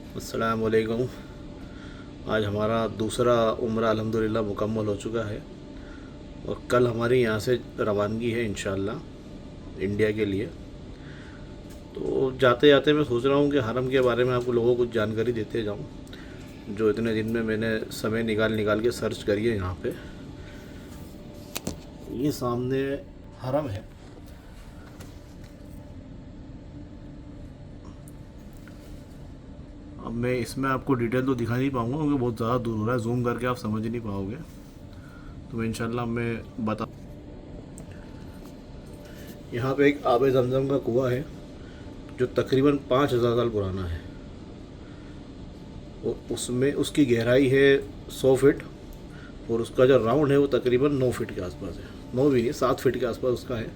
अस्सलाम वालेकुम। आज हमारा दूसरा उम्रा अल्हम्दुलिल्लाह मुकम्मल हो चुका है और कल हमारी यहाँ से रवानगी है इंशाअल्लाह इंडिया के लिए। तो जाते जाते मैं सोच रहा हूँ कि हरम के बारे में आपको लोगों को कुछ जानकारी देते जाऊँ, जो इतने दिन में मैंने समय निकाल निकाल के सर्च करी है। यहाँ पे ये सामने हरम है। अब मैं इसमें आपको डिटेल तो दिखा नहीं पाऊँगा क्योंकि बहुत ज़्यादा दूर हो रहा है, जूम करके आप समझ नहीं पाओगे। तो मैं इंशाल्लाह मैं बता, यहाँ पे एक आब ज़मज़म का कुआं है जो तकरीबन 5,000 साल पुराना है और उसमें उसकी गहराई है 100 फीट और उसका जो राउंड है वो तकरीबन 9 फीट के आसपास है। 9 भी नहीं, 7 फीट के आसपास उसका है।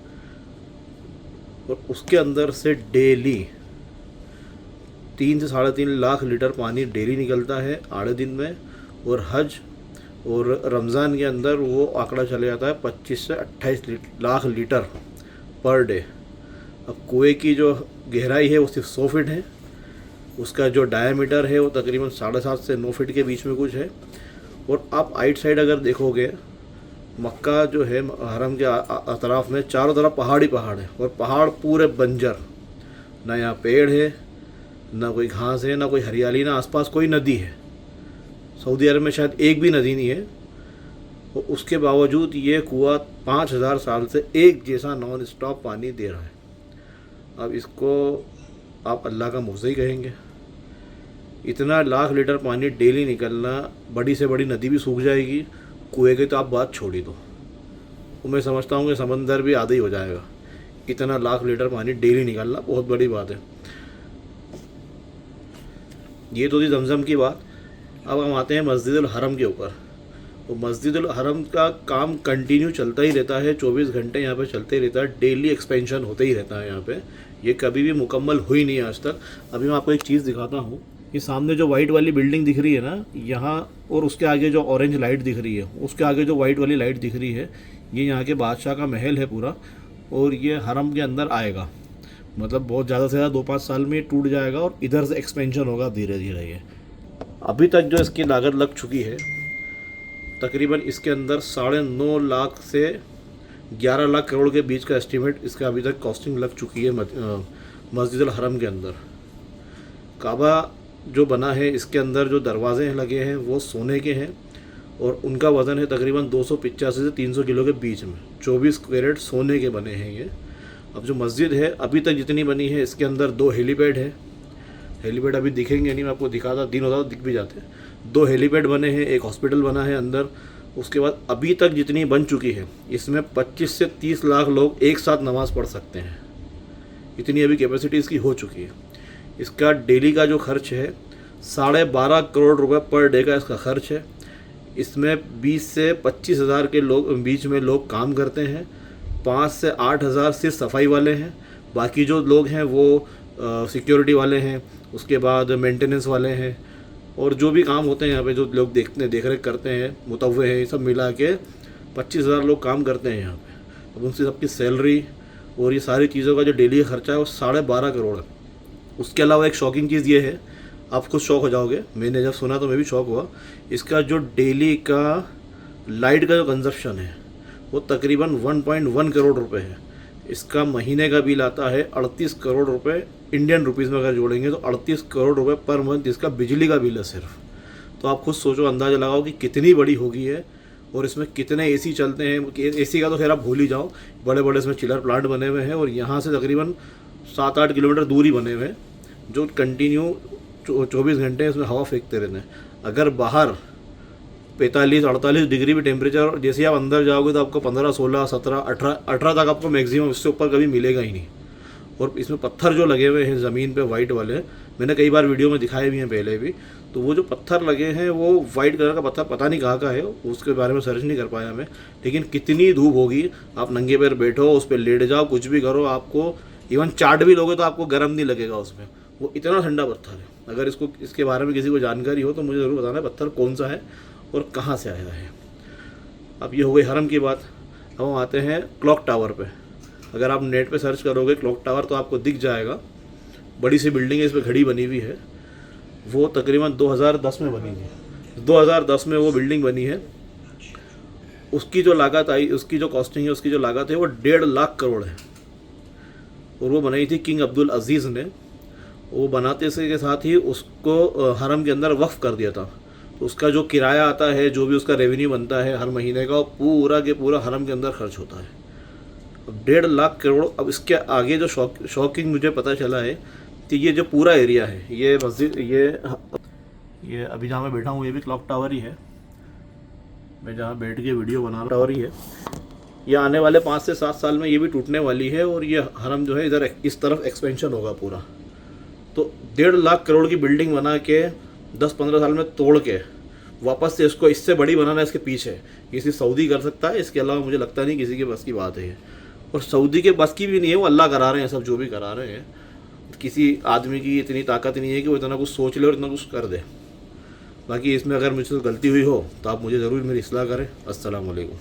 और उसके अंदर से डेली 3 से 3.5 लाख लीटर पानी डेली निकलता है आधे दिन में। और हज और रमज़ान के अंदर वो आंकड़ा चले जाता है 25 से 28 लाख लीटर पर डे। अब कुएं की जो गहराई है वो सिर्फ 100 फीट है, उसका जो डायमीटर है वो तकरीबन 7.5 से 9 फीट के बीच में कुछ है। और आप आइट साइड अगर देखोगे, मक्का जो है हरम के अतराफ में चारों तरफ पहाड़ ही पहाड़ है और पहाड़ पूरे बंजर, ना यहाँ पेड़ है, ना कोई घास है, ना कोई हरियाली, ना आसपास कोई नदी है। सऊदी अरब में शायद एक भी नदी नहीं है और उसके बावजूद ये कुआं 5,000 साल से एक जैसा नॉन स्टॉप पानी दे रहा है। अब इसको आप अल्लाह का मुझसे ही कहेंगे। इतना लाख लीटर पानी डेली निकलना, बड़ी से बड़ी नदी भी सूख जाएगी, कुएं की तो आप बात छोड़ ही दो। तो मैं समझता हूँ कि समंदर भी आधा ही हो जाएगा। इतना लाख लीटर पानी डेली निकलना बहुत बड़ी बात है। ये तो थी जमज़म की बात। अब हम आते हैं मस्जिदुल हरम के ऊपर। तो मस्जिदुल हरम का काम कंटिन्यू चलता ही रहता है, 24 घंटे यहाँ पे चलते ही रहता है। डेली एक्सपेंशन होते ही रहता है यहाँ पे, ये कभी भी मुकम्मल हुई नहीं आज तक। अभी मैं आपको एक चीज़ दिखाता हूँ। ये सामने जो वाइट वाली बिल्डिंग दिख रही है ना यहाँ, और उसके आगे जो ऑरेंज लाइट दिख रही है, उसके आगे जो वाइट वाली लाइट दिख रही है, ये यहाँ के बादशाह का महल है पूरा। और ये हरम के अंदर आएगा, मतलब बहुत ज़्यादा से ज़्यादा 2-5 साल में ये टूट जाएगा और इधर से एक्सपेंशन होगा धीरे धीरे। ये अभी तक जो इसकी लागत लग चुकी है, तकरीबन इसके अंदर 9.5 लाख से 11 लाख करोड़ के बीच का एस्टीमेट इसका अभी तक कॉस्टिंग लग चुकी है मस्जिदुल हरम के अंदर। काबा जो बना है, इसके अंदर जो दरवाजे लगे हैं वो सोने के हैं और उनका वज़न है तकरीबन 285 से 300 किलो के बीच में। 24 कैरेट सोने के बने हैं ये। अब जो मस्जिद है अभी तक जितनी बनी है, इसके अंदर 2 हेलीपैड है। हेलीपैड अभी दिखेंगे नहीं, मैं आपको दिखाता, दिन होता तो दिख भी जाते हैं। 2 हेलीपैड बने हैं, एक हॉस्पिटल बना है अंदर। उसके बाद अभी तक जितनी बन चुकी है, इसमें 25 से 30 लाख लोग एक साथ नमाज़ पढ़ सकते हैं। इतनी अभी कैपेसिटी इसकी हो चुकी है। इसका डेली का जो खर्च है 12.5 करोड़ रुपए पर डे का इसका खर्च है। इसमें 20 से 25 हज़ार के लोग बीच में लोग काम करते हैं। 5 से 8 हज़ार सिर्फ सफाई वाले हैं, बाकी जो लोग हैं वो सिक्योरिटी वाले हैं, उसके बाद मेंटेनेंस वाले हैं, और जो भी काम होते हैं यहाँ पे जो लोग देख रेख करते हैं, मुतव्वे हैं, ये सब मिला के 25,000 लोग काम करते हैं यहाँ पे। अब उनसे सबकी सैलरी और ये सारी चीज़ों का जो डेली खर्चा है वो 12.5 करोड़ है। उसके अलावा एक शॉकिंग चीज़ ये है, आप खुद शौक हो जाओगे, मैंने जब सुना तो मैं भी शौक हुआ। इसका जो डेली का लाइट का जो कंजप्शन है वो तकरीबन 1.1 करोड़ रुपए है। इसका महीने का बिल आता है 38 करोड़ रुपए इंडियन रुपीज़ में अगर जोड़ेंगे तो 38 करोड़ रुपए पर मंथ इसका बिजली का बिल है सिर्फ। तो आप खुद सोचो, अंदाज़ा लगाओ कि कितनी बड़ी होगी है और इसमें कितने एसी चलते हैं। एसी का तो खैर आप भूल ही जाओ, बड़े बड़े इसमें चिलर प्लांट बने हुए हैं और यहाँ से तकरीबन 7-8 किलोमीटर दूर ही बने हुए हैं जो कंटिन्यू 24 घंटे इसमें हवा फेंकते रहते हैं। अगर बाहर 45-48 डिग्री भी टेम्परेचर, जैसे ही आप अंदर जाओगे तो आपको 15, 16, 17, 18 तक आपको मैक्सिमम, इससे ऊपर कभी मिलेगा ही नहीं। और इसमें पत्थर जो लगे हुए हैं ज़मीन पे वाइट वाले, मैंने कई बार वीडियो में दिखाए भी हैं पहले भी। तो वो जो पत्थर लगे हैं वो वाइट कलर का पत्थर, पता नहीं कहाँ का है, उसके बारे में सर्च नहीं कर पाया मैं। लेकिन कितनी धूप होगी, आप नंगे पैर बैठो, उस पर लेट जाओ, कुछ भी करो, आपको इवन चाट भी लोगे तो आपको गर्म नहीं लगेगा उसमें। वो इतना ठंडा पत्थर है। अगर इसके बारे में किसी को जानकारी हो तो मुझे ज़रूर बताना पत्थर कौन सा है और कहाँ से आया है। अब ये हो गई हरम की बात। अब हम आते हैं क्लॉक टावर पे। अगर आप नेट पे सर्च करोगे क्लॉक टावर तो आपको दिख जाएगा, बड़ी सी बिल्डिंग है, इस पर घड़ी बनी हुई है। वो तकरीबन 2010 में बनी थी। 2010 में वो बिल्डिंग बनी है। उसकी जो लागत आई, उसकी जो कॉस्टिंग है, उसकी जो लागत है वो 1.5 लाख करोड़ है। और वो बनाई थी किंग अब्दुल अजीज़ ने। वो बनाते से के साथ ही उसको हरम के अंदर वक्फ कर दिया था। तो उसका जो किराया आता है, जो भी उसका रेवेन्यू बनता है हर महीने का, वो पूरा के पूरा हरम के अंदर खर्च होता है। अब 1.5 लाख करोड़। अब इसके आगे जो शॉकिंग मुझे पता चला है कि ये जो पूरा एरिया है, ये मस्जिद, ये अभी जहाँ मैं बैठा हूँ ये भी क्लॉक टावर ही है। मैं जहाँ बैठ के वीडियो बना रहा, टावर ही है। ये आने वाले 5 से 7 साल में ये भी टूटने वाली है और ये हरम जो है इधर इस तरफ एक्सपेंशन होगा पूरा। तो 1.5 लाख करोड़ की बिल्डिंग बना के 10-15 साल में तोड़ के वापस से इसको इससे बड़ी बनाना, इसके पीछे ये सिर्फ सऊदी कर सकता है। इसके अलावा मुझे लगता नहीं किसी के बस की बात है ये। और सऊदी के बस की भी नहीं है, वो अल्लाह करा रहे हैं सब जो भी करा रहे हैं। किसी आदमी की इतनी ताकत नहीं है कि वो इतना कुछ सोच ले और इतना कुछ कर दे। बाकी इसमें अगर मुझसे गलती हुई हो तो आप मुझे ज़रूर मेरी इस्लाह करें। अस्सलाम वालेकुम।